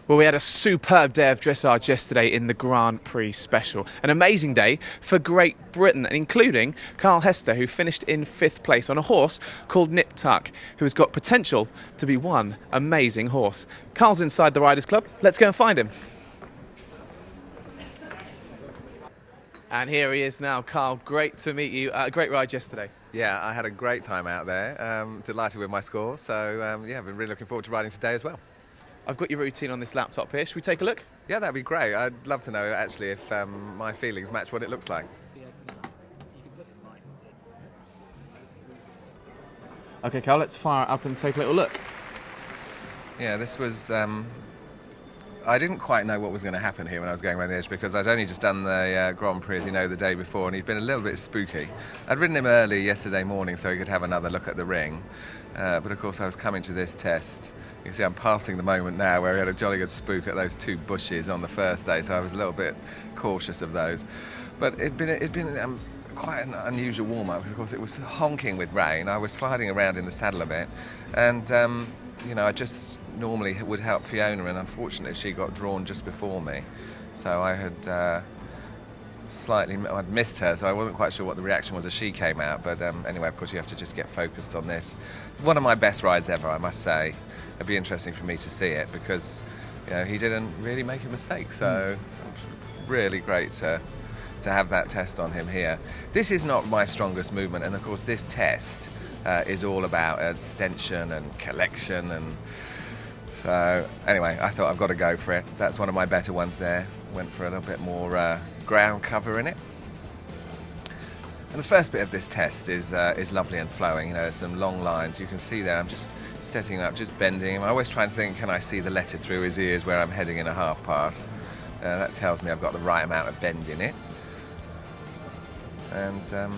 Well, we had a superb day of dressage yesterday in the Grand Prix Special. An amazing day for Great Britain, including Carl Hester, who finished in 5th place on a horse called Nip Tuck, who has got potential to be one amazing horse. Carl's inside the Riders Club. Let's go and find him. And here he is now. Carl, great to meet you. Great ride yesterday. Yeah, I had a great time out there. Delighted with my score. So, yeah, I've been really looking forward to riding today as well. I've got your routine on this laptop here. Should we take a look? Yeah, that'd be great. I'd love to know, actually, if my feelings match what it looks like. OK, Carl, let's fire it up and take a little look. Yeah, this was... I didn't quite know what was going to happen here when I was going around the edge because I'd only just done the Grand Prix, as you know, the day before, and he'd been a little bit spooky. I'd ridden him early yesterday morning so he could have another look at the ring. But of course I was coming to this test. You can see I'm passing the moment now where he had a jolly good spook at those two bushes on the first day, so I was a little bit cautious of those. But it'd been quite an unusual warm-up because of course it was honking with rain. I was sliding around in the saddle a bit, and you know, I just normally would help Fiona, and unfortunately she got drawn just before me, so I had I'd missed her, so I wasn't quite sure what the reaction was as she came out. But anyway, of course you have to just get focused on this. One of my best rides ever, I must say. It'd be interesting for me to see it because, you know, he didn't really make a mistake, so really great to have that test on him here. This is not my strongest movement, and of course this test is all about extension and collection, and so anyway, I thought I've got to go for it. That's one of my better ones there. Went for a little bit more ground cover in it. And the first bit of this test is lovely and flowing. You know, there's some long lines. You can see there I'm just setting up, just bending him. I always try and think, can I see the letter through his ears where I'm heading in a half pass? That tells me I've got the right amount of bend in it. And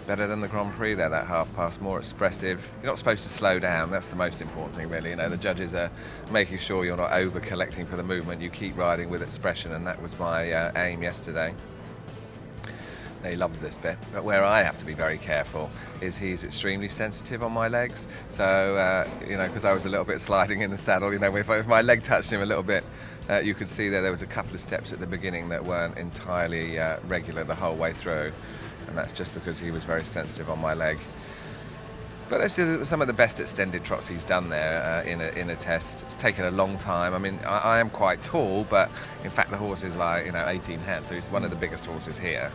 better than the Grand Prix there, that half pass, more expressive. You're not supposed to slow down, that's the most important thing really. You know, the judges are making sure you're not over collecting for the movement, you keep riding with expression, and that was my aim yesterday. He loves this bit, but where I have to be very careful is he's extremely sensitive on my legs, so you know, because I was a little bit sliding in the saddle, you know, if my leg touched him a little bit, you could see there was a couple of steps at the beginning that weren't entirely regular the whole way through. And that's just because he was very sensitive on my leg. But this is some of the best extended trots he's done there in a test. It's taken a long time. I mean, I am quite tall, but in fact the horse is like, you know, 18 hands, so he's one of the biggest horses here.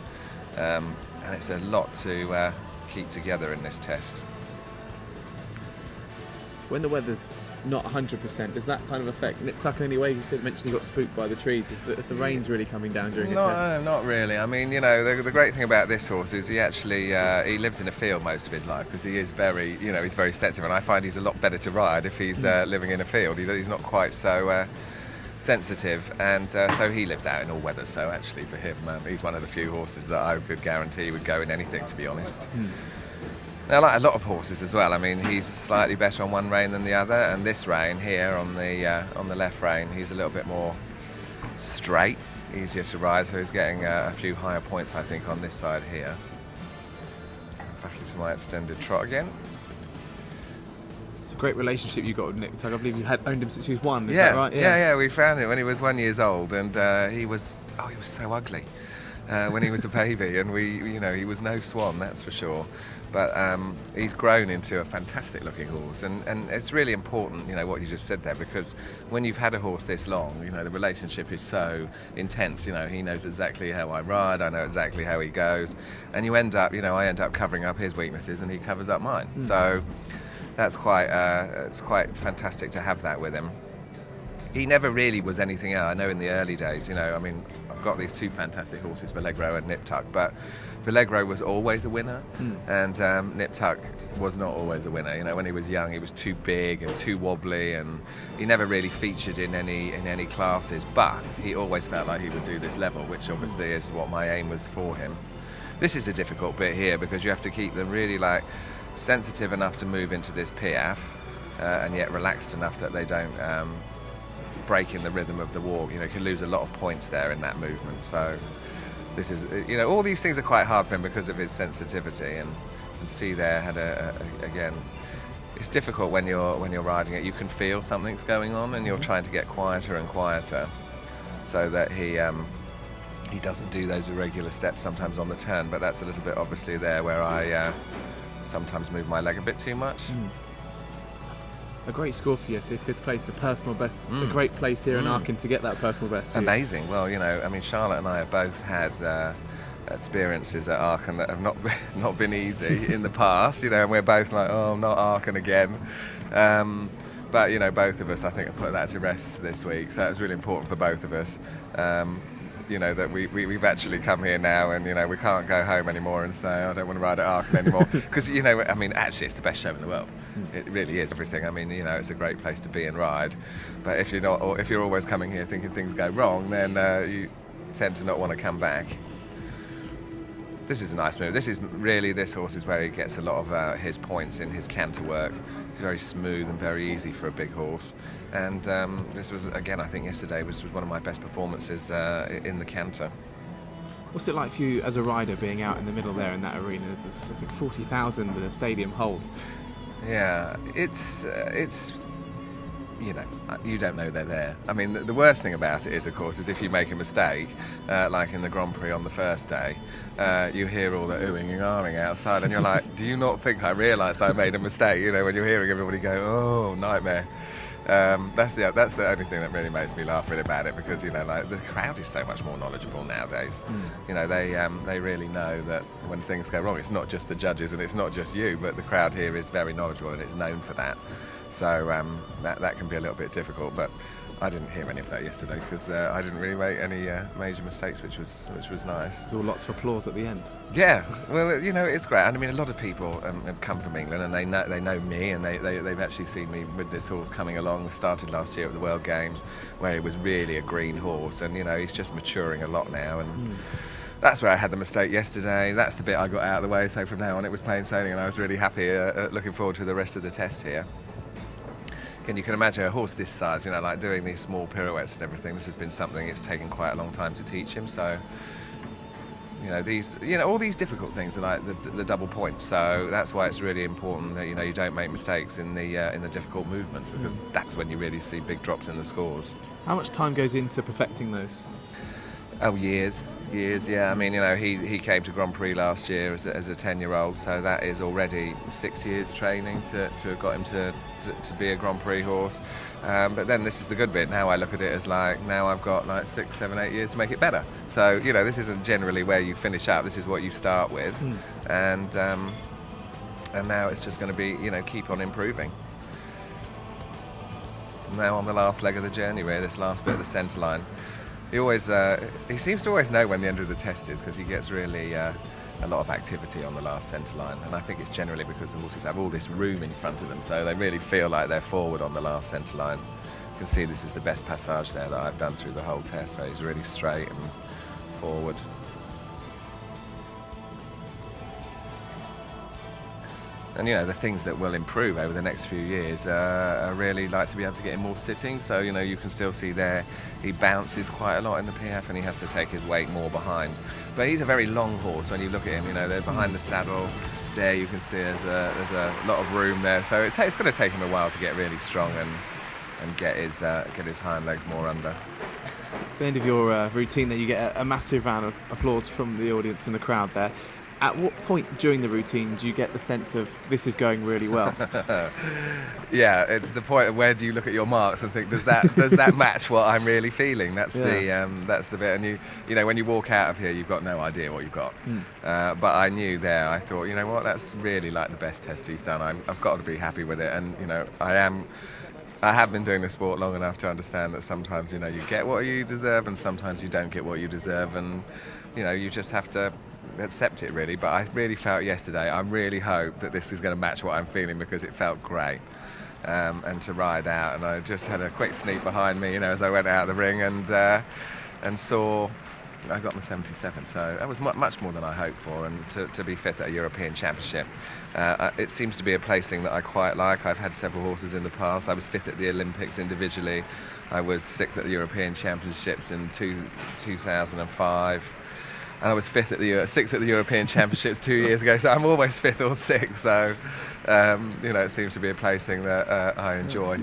And it's a lot to keep together in this test. When the weather's not 100%, does that kind of affect Nip Tuck in any way? You mentioned he got spooked by the trees. Is the rain's really coming down during a test? No, not really. I mean, you know, the great thing about this horse is he actually he lives in a field most of his life because he is very, you know, he's very sensitive, and I find he's a lot better to ride if he's living in a field. He's not quite so sensitive, and so he lives out in all weather. So actually, for him, he's one of the few horses that I could guarantee would go in anything, to be honest. Now, like a lot of horses as well, I mean, he's slightly better on one rein than the other, and this rein here on the left rein, he's a little bit more straight, easier to ride, so he's getting a few higher points, I think, on this side here. Back into my extended trot again. It's a great relationship you got with Nip Tuck. I believe you had owned him since he was 1. Is that right? Yeah, we found him when he was 1 year old, and he was so ugly when he was a baby, and he was no swan, that's for sure. But he's grown into a fantastic looking horse, and it's really important, you know, what you just said there, because when you've had a horse this long, you know, the relationship is so intense. You know, he knows exactly how I ride, I know exactly how he goes, and you end up, you know, I end up covering up his weaknesses and he covers up mine. So that's it's quite fantastic to have that with him. He never really was anything else. I know in the early days, you know, I mean, I've got these two fantastic horses, Vellegro and Nip Tuck, but Vellegro was always a winner, and Nip Tuck was not always a winner. You know, when he was young, he was too big and too wobbly, and he never really featured in any classes. But he always felt like he would do this level, which obviously is what my aim was for him. This is a difficult bit here because you have to keep them really like sensitive enough to move into this piaffe, and yet relaxed enough that they don't break in the rhythm of the walk. You know, you can lose a lot of points there in that movement. So this is, you know, all these things are quite hard for him because of his sensitivity, and see there had again it's difficult when you're riding it. You can feel something's going on, and you're trying to get quieter and quieter, so that he doesn't do those irregular steps sometimes on the turn. But that's a little bit obviously there where I sometimes move my leg a bit too much. A great score for you, so 5th place, a personal best, a great place here in Aachen to get that personal best. Amazing. Well, you know, I mean, Charlotte and I have both had experiences at Aachen that have not been easy in the past, you know, and we're both like, oh, not Aachen again. But, you know, both of us, I think, have put that to rest this week, so it's really important for both of us. You know, that we've actually come here now, and, you know, we can't go home anymore and say, I don't want to ride at Aachen anymore. Because, you know, I mean, actually it's the best show in the world. It really is everything. I mean, you know, it's a great place to be and ride. But if you're not, or if you're always coming here thinking things go wrong, then you tend to not want to come back. This is a nice move. This horse is where he gets a lot of his points in his canter work. He's very smooth and very easy for a big horse. And this was, again, I think yesterday was one of my best performances in the canter. What's it like for you as a rider being out in the middle there in that arena? There's something 40,000 the stadium holds. Yeah, it's you know, you don't know they're there. I mean, the worst thing about it is, of course, is if you make a mistake, like in the Grand Prix on the first day, you hear all the oohing and ahhing outside, and you're like, do you not think I realised I made a mistake? You know, when you're hearing everybody go, oh, nightmare. That's the only thing that really makes me laugh really about it, because, you know, like, the crowd is so much more knowledgeable nowadays. You know, they really know that when things go wrong, it's not just the judges and it's not just you, but the crowd here is very knowledgeable and it's known for that. So that can be a little bit difficult, but I didn't hear any of that yesterday because I didn't really make any major mistakes, which was nice. There's all lots of applause at the end. Yeah, well, you know, it's great. And I mean, a lot of people have come from England, and they know me, and they've actually seen me with this horse coming along. We started last year at the World Games, where he was really a green horse, and, you know, he's just maturing a lot now. And that's where I had the mistake yesterday. That's the bit I got out of the way. So from now on, it was plain sailing, and I was really happy, looking forward to the rest of the test here. And you can imagine a horse this size, you know, like doing these small pirouettes and everything. This has been something it's taken quite a long time to teach him. So, you know, all these difficult things are like the double point. So that's why it's really important that, you know, you don't make mistakes in the difficult movements, because that's when you really see big drops in the scores. How much time goes into perfecting those? Oh, years, yeah. I mean, you know, he came to Grand Prix last year as a 10-year-old, so that is already 6 years training to have got him to be a Grand Prix horse. But then this is the good bit. Now I look at it as like, now I've got like 6, 7, 8 years to make it better. So, you know, this isn't generally where you finish up. This is what you start with, and now it's just going to be, you know, keep on improving. Now on the last leg of the journey, really, this last bit of the centre line. He seems to always know when the end of the test is, because he gets really a lot of activity on the last centre line, and I think it's generally because the horses have all this room in front of them, so they really feel like they're forward on the last centre line. You can see this is the best passage there that I've done through the whole test, so he's really straight and forward. And, you know, the things that will improve over the next few years are really like to be able to get him more sitting. So, you know, you can still see there he bounces quite a lot in the PF, and he has to take his weight more behind. But he's a very long horse when you look at him. You know, they're behind the saddle. There you can see there's a lot of room there. So it's going to take him a while to get really strong and get his hind legs more under. At the end of your routine there, you get a massive round of applause from the audience and the crowd there. At what point during the routine do you get the sense of this is going really well? Yeah, it's the point of where do you look at your marks and think, does that match what I'm really feeling? That's the bit. And you know, when you walk out of here, you've got no idea what you've got. But I knew there. I thought, you know what, that's really like the best test he's done. I've got to be happy with it. And, you know, I have been doing the sport long enough to understand that sometimes, you know, you get what you deserve, and sometimes you don't get what you deserve, and, you know, you just have to accept it, really. But I really felt yesterday, I really hope that this is going to match what I'm feeling, because it felt great. And to ride out, and I just had a quick sneak behind me, you know, as I went out of the ring, and saw I got my 77, so that was much more than I hoped for. And to be 5th at a European Championship, it seems to be a placing that I quite like. I've had several horses in the past. I was 5th at the Olympics individually. I was 6th at the European Championships in 2005. And I was 6th at the European Championships 2 years ago, so I'm always 5th or 6th. So You know, it seems to be a placing that I enjoy.